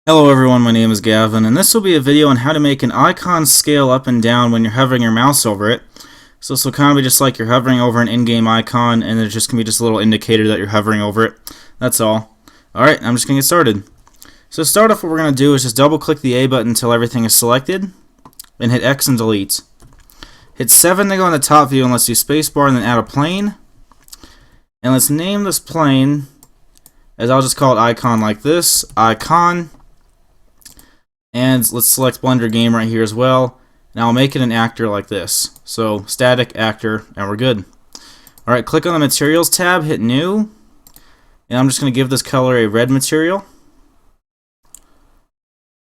Hello everyone, my name is Gavin, and this will be a video on how to make an icon scale up and down when you're hovering your mouse over it. So this will kind of be just like you're hovering over an in-game icon, and there's just going to be just a little indicator that you're hovering over it. That's all. Alright, I'm just going to get started. So to start off, what we're going to do is just double click the A button until everything is selected, and hit X and delete. Hit 7 to go in the top view, and let's do spacebar and then add a plane. And let's name this plane, as I'll just call it icon like this, icon. And let's select Blender Game right here as well. And I'll make it an actor like this. So static actor, and we're good. Alright, click on the Materials tab, hit New. And I'm just going to give this color a red material.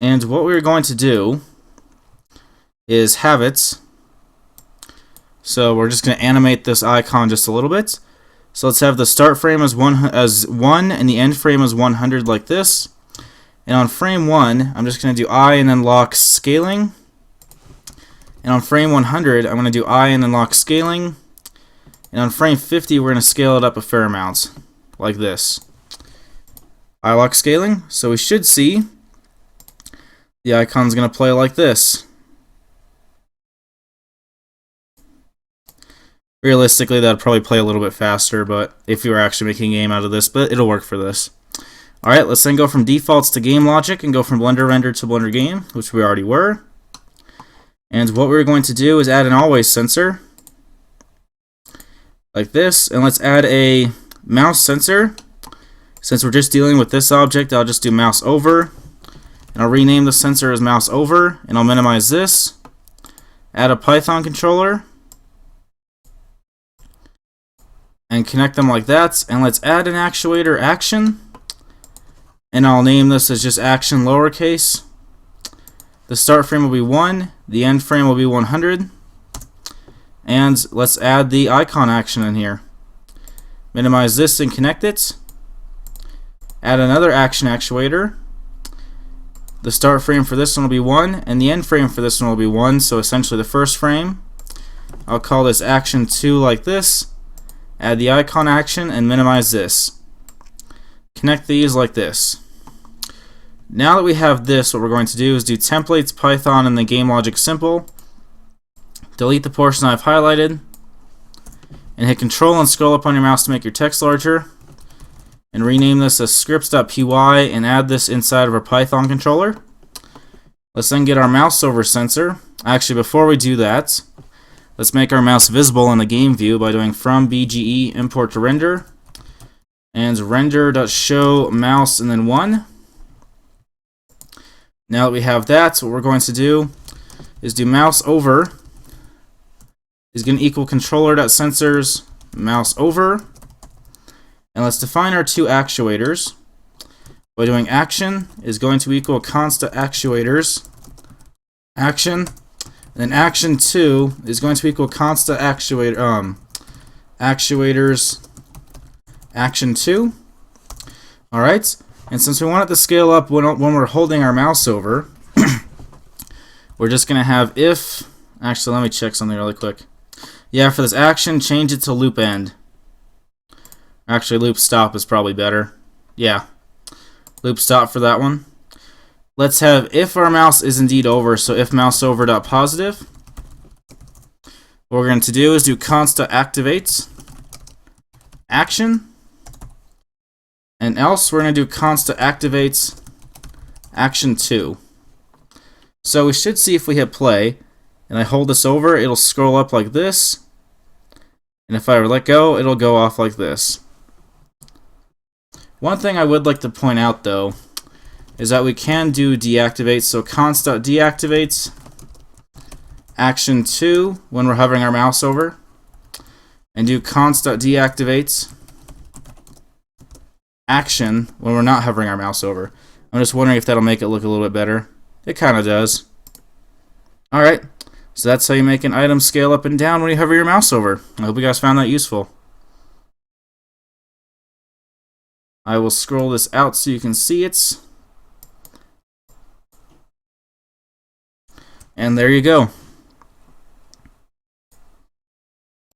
And what we're going to do is have it. So we're just going to animate this icon just a little bit. So let's have the start frame as 1 and the end frame as 100 like this. And on frame 1, I'm just going to do I and then lock scaling. And on frame 100, I'm going to do I and then lock scaling. And on frame 50, we're going to scale it up a fair amount, like this. I lock scaling, so we should see the icon's going to play like this. Realistically, that would probably play a little bit faster, but if you were actually making a game out of this, but it'll work for this. Alright, let's then go from defaults to game logic and go from Blender render to Blender game, which we already were. And what we're going to do is add an always sensor, like this, and let's add a mouse sensor. Since we're just dealing with this object, I'll just do mouse over, and I'll rename the sensor as mouse over, and I'll minimize this. Add a Python controller, and connect them like that, and let's add an actuator action. And I'll name this as just action lowercase. The start frame will be 1, the end frame will be 100. And let's add the icon action in here. Minimize this and connect it. Add another action actuator. The start frame for this one will be 1, and the end frame for this one will be 1, so essentially the first frame. I'll call this action 2 like this. Add the icon action and minimize this. Connect these like this. Now that we have this, what we're going to do is do templates, Python, and the game logic simple. Delete the portion I've highlighted, and hit Control and scroll up on your mouse to make your text larger. And rename this as scripts.py and add this inside of our Python controller. Let's then get our mouse over sensor. Actually, before we do that, let's make our mouse visible in the game view by doing from BGE import to render. And render.show mouse and then 1. Now that we have that, what we're going to do is do mouse over is going to equal controller.sensors mouse over. And let's define our two actuators by doing action is going to equal const actuators action, and then action 2 is going to equal const actuators action 2. Alright, and since we want it to scale up when we're holding our mouse over, we're just going to have if, actually let me check something really quick. Yeah, for this action, change it to loop end. Actually, loop stop is probably better. Yeah, loop stop for that one. Let's have if our mouse is indeed over, so if mouse over dot positive. What we're going to do is do const activates action. And else, we're going to do const activates action 2. So we should see if we hit play, and I hold this over, it'll scroll up like this. And if I let go, it'll go off like this. One thing I would like to point out, though, is that we can do deactivate. So const.deactivates action 2 when we're hovering our mouse over, and do const.deactivates action when we're not hovering our mouse over. I'm just wondering if that'll make it look a little bit better. It kind of does. Alright, so that's how you make an item scale up and down when you hover your mouse over. I hope you guys found that useful. I will scroll this out so you can see it. And there you go.